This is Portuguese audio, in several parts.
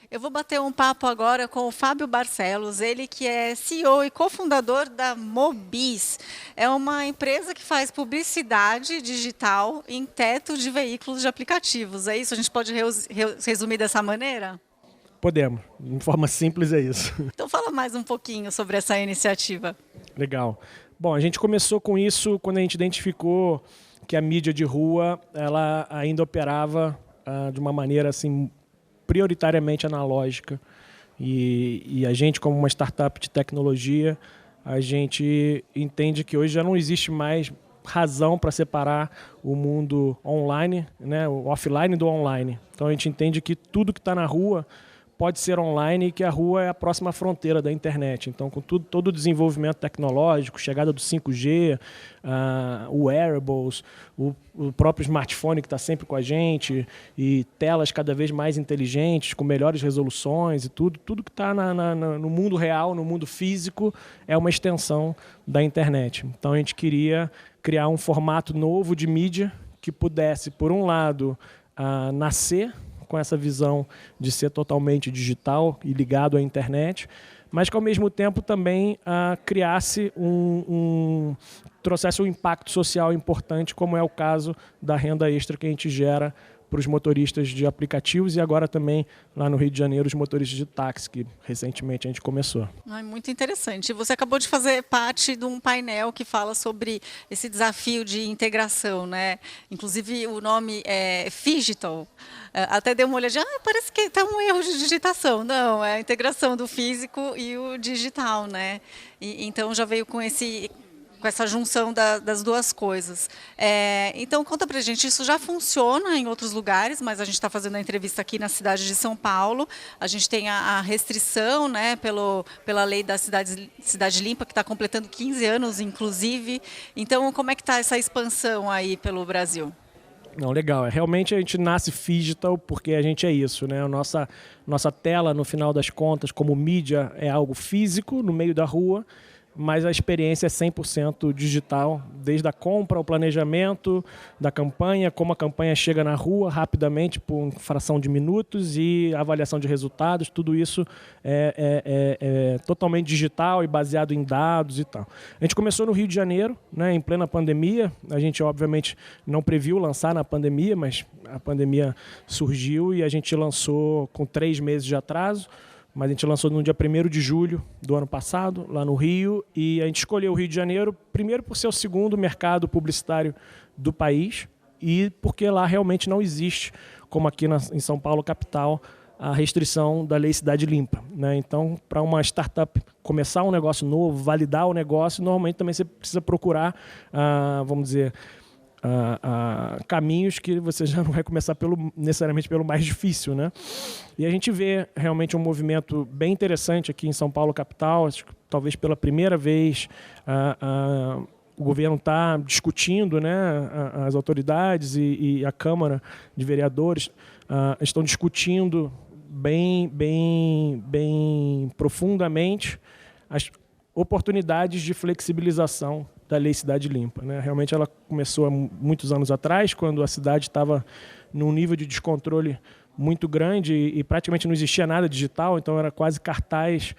Eu vou bater um papo agora com o Fábio Barcelos, ele que é CEO e cofundador da Mobis. É uma empresa que faz publicidade digital em teto de veículos de aplicativos. É isso? A gente pode resumir dessa maneira? Podemos. De forma simples é isso. Então fala mais um pouquinho sobre essa iniciativa. Legal. Bom, a gente começou com isso quando a gente identificou que a mídia de rua ela ainda operava de uma maneira assim prioritariamente analógica. E a gente, como uma startup de tecnologia, a gente entende que hoje já não existe mais razão para separar o mundo online, né, o offline do online. Então a gente entende que tudo que está na rua pode ser online e que a rua é a próxima fronteira da internet. Então, com todo o desenvolvimento tecnológico, chegada do 5G, wearables, o próprio smartphone que está sempre com a gente, e telas cada vez mais inteligentes, com melhores resoluções e tudo que está no mundo real, no mundo físico, é uma extensão da internet. Então, a gente queria criar um formato novo de mídia que pudesse, por um lado, nascer com essa visão de ser totalmente digital e ligado à internet, mas que ao mesmo tempo também criasse trouxesse um impacto social importante, como é o caso da renda extra que a gente gera para os motoristas de aplicativos e agora também lá no Rio de Janeiro os motoristas de táxi, que recentemente a gente começou. Muito interessante. Você acabou de fazer parte de um painel que fala sobre esse desafio de integração, né? Inclusive o nome é Phygital. Até dei uma olhadinha, parece que está um erro de digitação. Não, é a integração do físico e o digital, né? Então já veio com essa junção das duas coisas. Então, conta pra gente, isso já funciona em outros lugares, mas a gente está fazendo a entrevista aqui na cidade de São Paulo. A gente tem a restrição, né, pela lei da Cidade Limpa, que está completando 15 anos, inclusive. Então, como é que está essa expansão aí pelo Brasil? Não, legal. Realmente a gente nasce phygital porque a gente é isso, né? A nossa tela, no final das contas, como mídia, é algo físico, no meio da rua, mas a experiência é 100% digital, desde a compra, o planejamento da campanha, como a campanha chega na rua rapidamente, por fração de minutos, e a avaliação de resultados, tudo isso é totalmente digital e baseado em dados e tal. A gente começou no Rio de Janeiro, né, em plena pandemia. A gente, obviamente, não previu lançar na pandemia, mas a pandemia surgiu e a gente lançou com 3 meses de atraso. Mas a gente lançou no dia 1º de julho do ano passado, lá no Rio, e a gente escolheu o Rio de Janeiro, primeiro por ser o segundo mercado publicitário do país e porque lá realmente não existe, como aqui em São Paulo, capital, a restrição da Lei Cidade Limpa, né? Então, para uma startup começar um negócio novo, validar o negócio, normalmente também você precisa procurar, vamos dizer, caminhos que você já não vai começar necessariamente pelo mais difícil, né? E a gente vê realmente um movimento bem interessante aqui em São Paulo, capital. Acho que talvez pela primeira vez o governo está discutindo, né? As autoridades e a Câmara de Vereadores estão discutindo bem profundamente as oportunidades de flexibilização da Lei Cidade Limpa, né? Realmente ela começou há muitos anos atrás, quando a cidade estava num nível de descontrole muito grande e praticamente não existia nada digital, então era quase cartaz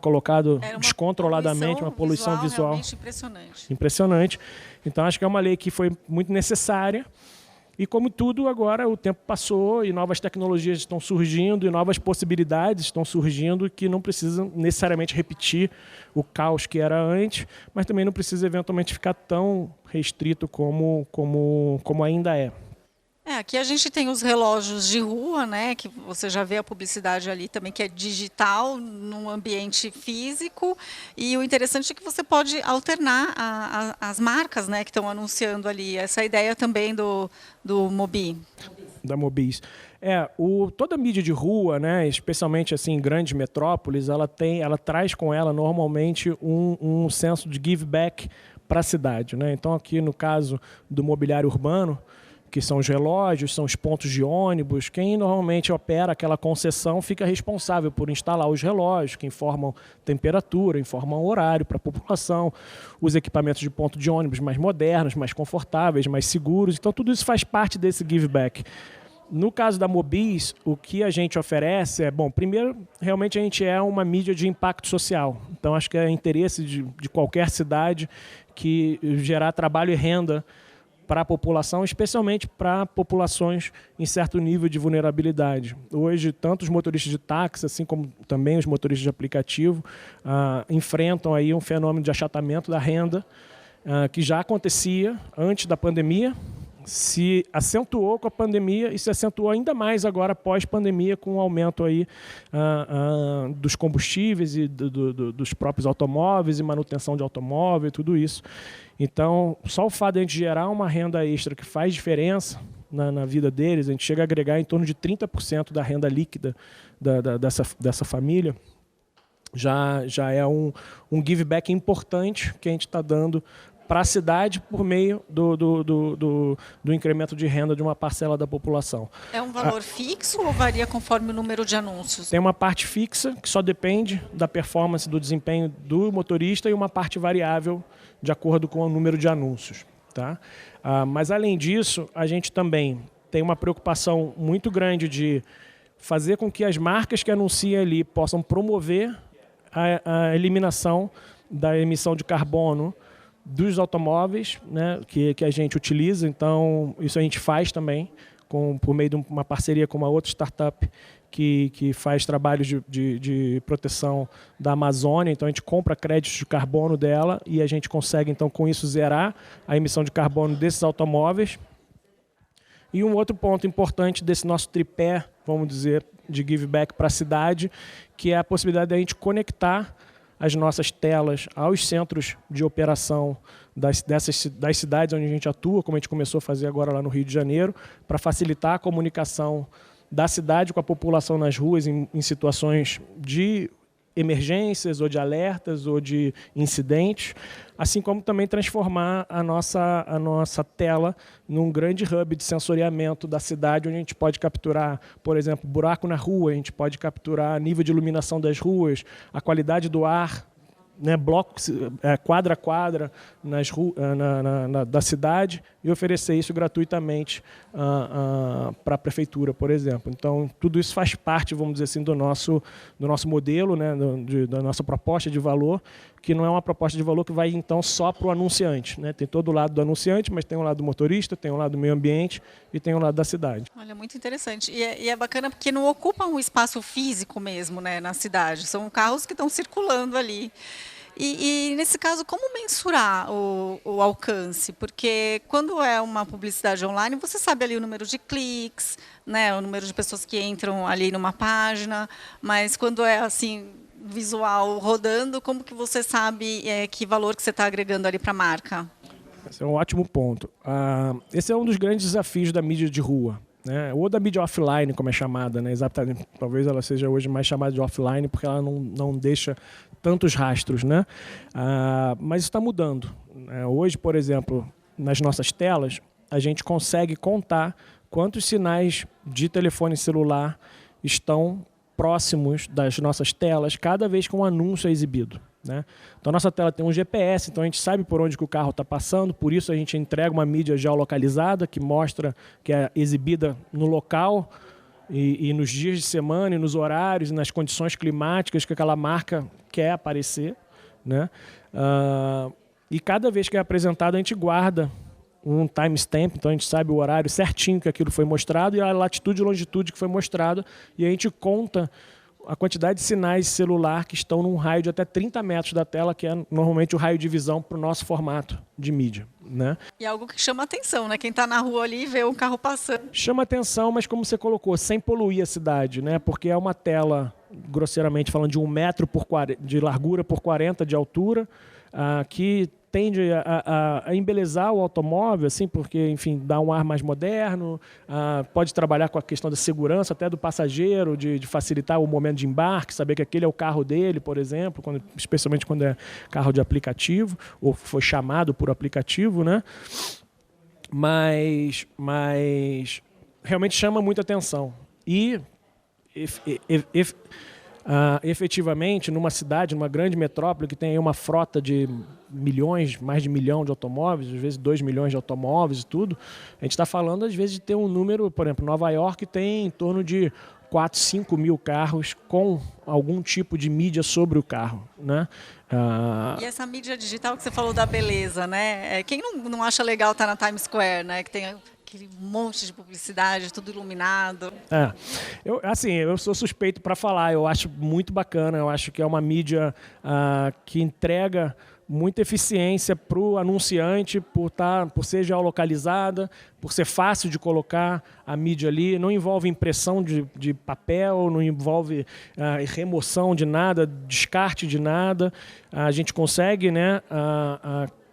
colocado descontroladamente, uma poluição visual realmente impressionante. Impressionante. Então acho que é uma lei que foi muito necessária. E como tudo, agora o tempo passou e novas tecnologias estão surgindo e novas possibilidades estão surgindo que não precisam necessariamente repetir o caos que era antes, mas também não precisa eventualmente ficar tão restrito como ainda é. Aqui a gente tem os relógios de rua, né, que você já vê a publicidade ali também, que é digital, num ambiente físico. E o interessante é que você pode alternar as marcas, né, que estão anunciando ali. Essa é a ideia também do Mobi. Da Mobis. Toda a mídia de rua, né, especialmente assim, em grandes metrópoles, ela traz com ela normalmente um senso de give back para a cidade, né? Então aqui no caso do mobiliário urbano, que são os relógios, são os pontos de ônibus. Quem normalmente opera aquela concessão fica responsável por instalar os relógios, que informam temperatura, informam horário para a população, os equipamentos de ponto de ônibus mais modernos, mais confortáveis, mais seguros. Então, tudo isso faz parte desse give back. No caso da Mobis, o que a gente oferece é, bom, primeiro, realmente a gente é uma mídia de impacto social. Então, acho que é interesse de qualquer cidade que gerar trabalho e renda para a população, especialmente para populações em certo nível de vulnerabilidade. Hoje, tanto os motoristas de táxi, assim como também os motoristas de aplicativo, enfrentam aí um fenômeno de achatamento da renda que já acontecia antes da pandemia, se acentuou com a pandemia e se acentuou ainda mais agora pós-pandemia com o aumento aí, dos combustíveis e dos próprios automóveis e manutenção de automóvel e tudo isso. Então, só o fato de a gente gerar uma renda extra que faz diferença na vida deles, a gente chega a agregar em torno de 30% da renda líquida dessa família, já é um give back importante que a gente está dando para a cidade por meio do incremento de renda de uma parcela da população. É um valor fixo ou varia conforme o número de anúncios? Tem uma parte fixa, que só depende da performance, do desempenho do motorista, e uma parte variável, de acordo com o número de anúncios. Tá? Mas, além disso, a gente também tem uma preocupação muito grande de fazer com que as marcas que anunciam ali possam promover a eliminação da emissão de carbono dos automóveis, né, que a gente utiliza. Então, isso a gente faz também por meio de uma parceria com uma outra startup que faz trabalhos de proteção da Amazônia. Então, a gente compra créditos de carbono dela e a gente consegue, então, com isso, zerar a emissão de carbono desses automóveis. E um outro ponto importante desse nosso tripé, vamos dizer, de give back para a cidade, que é a possibilidade de a gente conectar as nossas telas aos centros de operação das cidades onde a gente atua, como a gente começou a fazer agora lá no Rio de Janeiro, para facilitar a comunicação da cidade com a população nas ruas em situações de emergências ou de alertas ou de incidentes, assim como também transformar a nossa tela num grande hub de sensoriamento da cidade, onde a gente pode capturar, por exemplo, buraco na rua, a gente pode capturar nível de iluminação das ruas, a qualidade do ar, né, quadra a quadra da cidade, e oferecer isso gratuitamente para a prefeitura, por exemplo. Então, tudo isso faz parte, vamos dizer assim, do nosso modelo, né, da nossa proposta de valor, que não é uma proposta de valor que vai, então, só para o anunciante, né? Tem todo o lado do anunciante, mas tem o lado do motorista, tem o lado do meio ambiente e tem o lado da cidade. Olha, muito interessante. E é bacana porque não ocupam um espaço físico mesmo, né, na cidade. São carros que estão circulando ali. E nesse caso, como mensurar o alcance? Porque quando é uma publicidade online, você sabe ali o número de cliques, né, o número de pessoas que entram ali numa página, mas quando é assim visual rodando, como que você sabe que valor que você está agregando ali para a marca? Esse é um ótimo ponto. Esse é um dos grandes desafios da mídia de rua, né? Ou da mídia offline, como é chamada, né? Exatamente. Talvez ela seja hoje mais chamada de offline, porque ela não deixa tantos rastros, né? Mas isso está mudando. Hoje, por exemplo, nas nossas telas, a gente consegue contar quantos sinais de telefone celular estão próximos das nossas telas cada vez que um anúncio é exibido, né? Então, a nossa tela tem um GPS, então a gente sabe por onde que o carro está passando, por isso a gente entrega uma mídia geolocalizada que mostra que é exibida no local e nos dias de semana, e nos horários, e nas condições climáticas que aquela marca quer aparecer, né? E cada vez que é apresentado, a gente guarda um timestamp, então a gente sabe o horário certinho que aquilo foi mostrado e a latitude e longitude que foi mostrado, e a gente conta a quantidade de sinais de celular que estão num raio de até 30 metros da tela, que é normalmente o raio de visão para o nosso formato de mídia, né? E algo que chama atenção, né? Quem está na rua ali e vê um carro passando. Chama atenção, mas como você colocou, sem poluir a cidade, né? Porque é uma tela, grosseiramente falando, de 1 metro de largura por 40 de altura, que tende a embelezar o automóvel, assim, porque, enfim, dá um ar mais moderno, pode trabalhar com a questão da segurança até do passageiro, de facilitar o momento de embarque, saber que aquele é o carro dele, por exemplo, especialmente quando é carro de aplicativo, ou foi chamado por aplicativo, né? mas realmente chama muita atenção. E efetivamente, numa cidade, numa grande metrópole que tem aí uma frota de milhões, mais de 1 milhão de automóveis, às vezes 2 milhões de automóveis e tudo, a gente está falando às vezes de ter um número, por exemplo, Nova York tem em torno de 4, 5 mil carros com algum tipo de mídia sobre o carro, né? E essa mídia digital que você falou da beleza, né? Quem não acha legal estar na Times Square, né? Que tem aquele monte de publicidade, tudo iluminado. Eu sou suspeito para falar, eu acho muito bacana, eu acho que é uma mídia que entrega muita eficiência para o anunciante por ser geolocalizada, por ser fácil de colocar a mídia ali, não envolve impressão de papel, não envolve remoção de nada, descarte de nada, a gente consegue, né,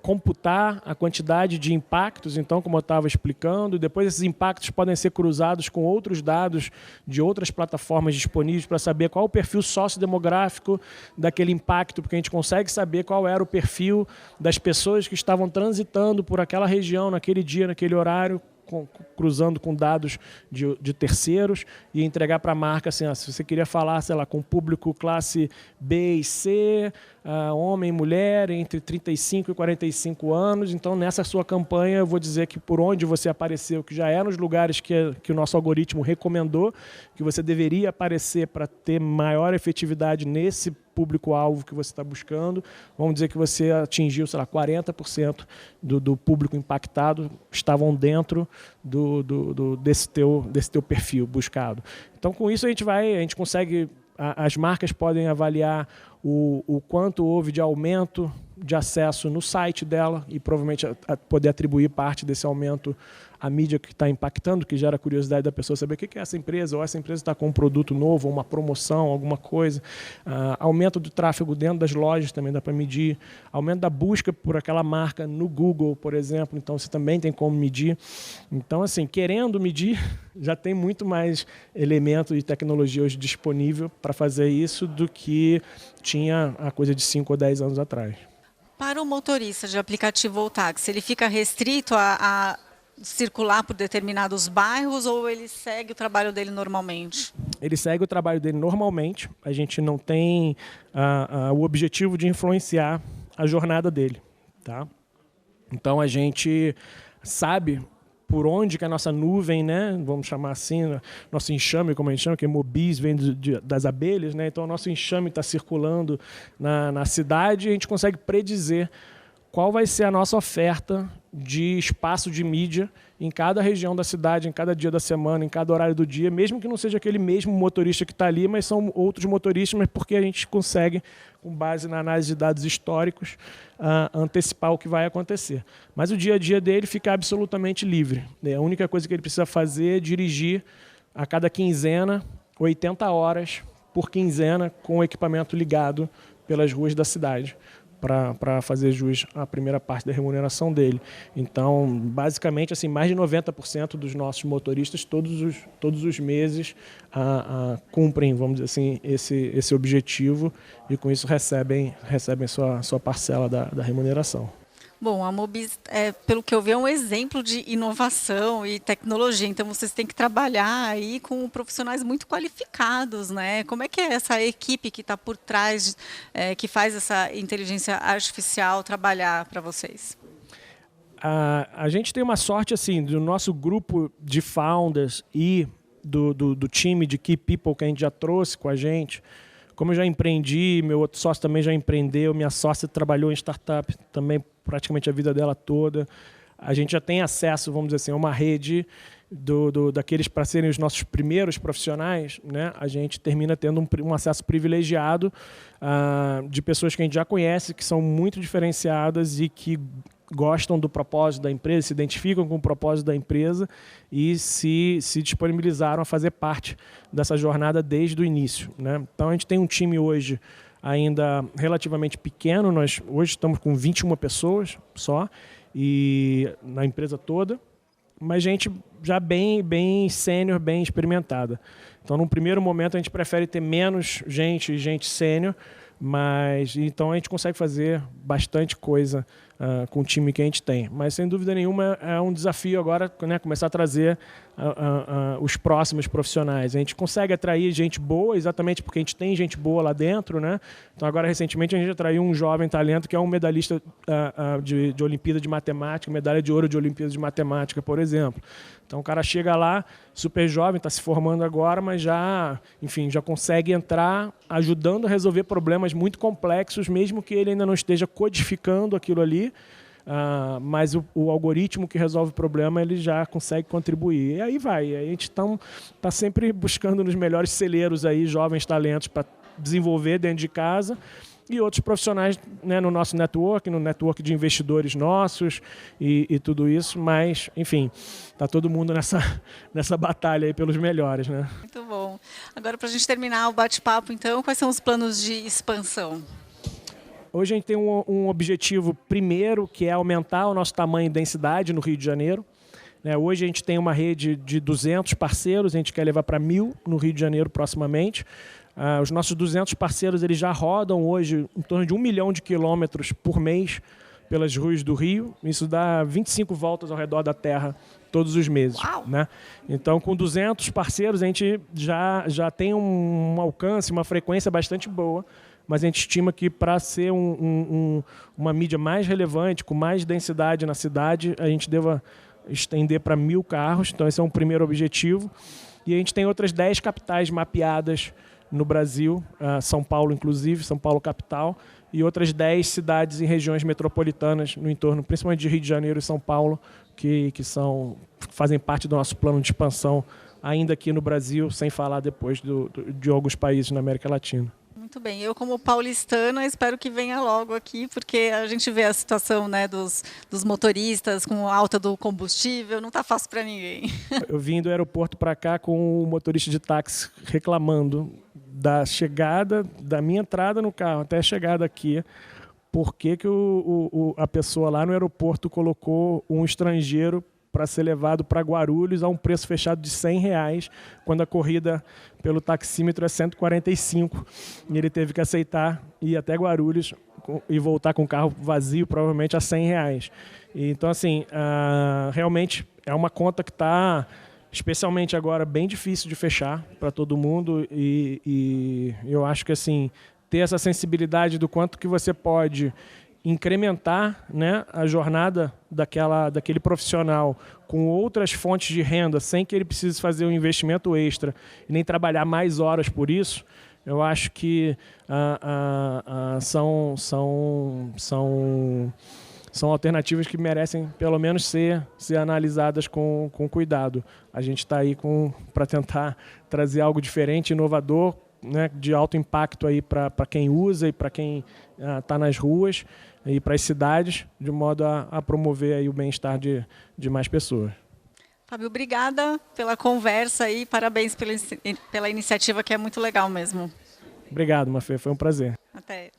computar a quantidade de impactos, então, como eu estava explicando, depois esses impactos podem ser cruzados com outros dados de outras plataformas disponíveis para saber qual é o perfil sociodemográfico daquele impacto, porque a gente consegue saber qual era o perfil das pessoas que estavam transitando por aquela região, naquele dia, naquele horário, cruzando com dados de terceiros e entregar para a marca assim, se você queria falar, sei lá, com público classe B e C, homem e mulher, entre 35 e 45 anos, então nessa sua campanha eu vou dizer que por onde você apareceu, que já eram os lugares que o nosso algoritmo recomendou, que você deveria aparecer para ter maior efetividade nesse público-alvo que você está buscando, vamos dizer que você atingiu, sei lá, 40% do público impactado estavam dentro desse teu perfil buscado. Então, com isso, a gente consegue, as marcas podem avaliar o quanto houve de aumento de acesso no site dela e provavelmente poder atribuir parte desse aumento à mídia que está impactando, que gera curiosidade da pessoa saber o que é essa empresa, ou essa empresa está com um produto novo, uma promoção, alguma coisa. Aumento do tráfego dentro das lojas também dá para medir. Aumento da busca por aquela marca no Google, por exemplo, então você também tem como medir. Então, assim, querendo medir, já tem muito mais elemento e tecnologia hoje disponível para fazer isso do que tinha a coisa de 5 ou 10 anos atrás. Para o motorista de aplicativo ou táxi, ele fica restrito a circular por determinados bairros ou ele segue o trabalho dele normalmente? Ele segue o trabalho dele normalmente. A gente não tem o objetivo de influenciar a jornada dele, tá? Então a gente sabe por onde que a nossa nuvem, né, vamos chamar assim, nosso enxame, como a gente chama, que é Mobis, vem das abelhas, né? Então o nosso enxame está circulando na cidade e a gente consegue predizer qual vai ser a nossa oferta de espaço de mídia em cada região da cidade, em cada dia da semana, em cada horário do dia, mesmo que não seja aquele mesmo motorista que está ali, mas são outros motoristas, mas porque a gente consegue, com base na análise de dados históricos, antecipar o que vai acontecer. Mas o dia a dia dele fica absolutamente livre. A única coisa que ele precisa fazer é dirigir a cada quinzena, 80 horas por quinzena, com o equipamento ligado pelas ruas da cidade, para fazer jus à primeira parte da remuneração dele. Então, basicamente, assim, mais de 90% dos nossos motoristas, todos os meses, cumprem, vamos dizer assim, esse objetivo e, com isso, recebem sua parcela da remuneração. Bom, a Mobis, pelo que eu vi, é um exemplo de inovação e tecnologia. Então, vocês têm que trabalhar aí com profissionais muito qualificados, né? Como é que é essa equipe que está por trás, que faz essa inteligência artificial trabalhar para vocês? A gente tem uma sorte, assim, do nosso grupo de founders e do time de Key People que a gente já trouxe com a gente. Como eu já empreendi, meu outro sócio também já empreendeu, minha sócia trabalhou em startup também praticamente a vida dela toda. A gente já tem acesso, vamos dizer assim, a uma rede daqueles para serem os nossos primeiros profissionais, né? A gente termina tendo um acesso privilegiado de pessoas que a gente já conhece, que são muito diferenciadas e que gostam do propósito da empresa, se identificam com o propósito da empresa e se disponibilizaram a fazer parte dessa jornada desde o início, né? Então, a gente tem um time hoje ainda relativamente pequeno. Nós hoje estamos com 21 pessoas só e na empresa toda, mas gente já bem sênior, bem experimentada. Então, num primeiro momento, a gente prefere ter menos gente sênior, mas então a gente consegue fazer bastante coisa com o time que a gente tem. Mas, sem dúvida nenhuma, é um desafio agora, né, começar a trazer os próximos profissionais. A gente consegue atrair gente boa, exatamente porque a gente tem gente boa lá dentro, né? Então, agora, recentemente, a gente atraiu um jovem talento que é um medalhista de Olimpíada de Matemática, medalha de ouro de Olimpíada de Matemática, por exemplo. Então, o cara chega lá, super jovem, está se formando agora, mas já, enfim, já consegue entrar ajudando a resolver problemas muito complexos, mesmo que ele ainda não esteja codificando aquilo ali, mas o algoritmo que resolve o problema, ele já consegue contribuir. E aí vai. A gente está sempre buscando nos melhores celeiros aí, jovens talentos para desenvolver dentro de casa, e outros profissionais, né, no nosso network, no network de investidores nossos e tudo isso, mas, enfim, está todo mundo nessa batalha aí pelos melhores, né? Muito bom. Agora, para a gente terminar o bate-papo, então, quais são os planos de expansão? Hoje a gente tem um objetivo primeiro, que é aumentar o nosso tamanho e densidade no Rio de Janeiro. Hoje a gente tem uma rede de 200 parceiros, a gente quer levar para 1.000 no Rio de Janeiro proximamente. Os nossos 200 parceiros, eles já rodam hoje em torno de 1 milhão de quilômetros por mês pelas ruas do Rio. Isso dá 25 voltas ao redor da Terra todos os meses. Né? Então, com 200 parceiros, a gente já tem um alcance, uma frequência bastante boa, mas a gente estima que para ser uma mídia mais relevante, com mais densidade na cidade, a gente deva estender para 1.000 carros. Então, esse é um primeiro objetivo. E a gente tem outras 10 capitais mapeadas no Brasil, São Paulo inclusive, São Paulo capital, e outras 10 cidades e regiões metropolitanas no entorno, principalmente de Rio de Janeiro e São Paulo, que fazem parte do nosso plano de expansão ainda aqui no Brasil, sem falar depois de alguns países na América Latina. Muito bem. Eu, como paulistana, espero que venha logo aqui, porque a gente vê a situação, né, dos motoristas com a alta do combustível, não está fácil para ninguém. Eu vim do aeroporto para cá com o motorista de táxi reclamando da chegada, da minha entrada no carro até a chegada aqui, por que a pessoa lá no aeroporto colocou um estrangeiro para ser levado para Guarulhos a um preço fechado de R$100, quando a corrida pelo taxímetro é 145. E ele teve que aceitar ir até Guarulhos e voltar com o carro vazio, provavelmente a R$100. Então, assim, realmente é uma conta que está, especialmente agora, bem difícil de fechar para todo mundo. E eu acho que, assim, ter essa sensibilidade do quanto que você pode incrementar, né, a jornada daquele profissional com outras fontes de renda, sem que ele precise fazer um investimento extra e nem trabalhar mais horas por isso, eu acho que são alternativas que merecem, pelo menos, ser analisadas com cuidado. A gente está aí para tentar trazer algo diferente, inovador, né, de alto impacto para quem usa e para quem está nas ruas e para as cidades, de modo a promover aí o bem-estar de mais pessoas. Fábio, obrigada pela conversa e parabéns pela iniciativa, que é muito legal mesmo. Obrigado, Mafê, foi um prazer. Até.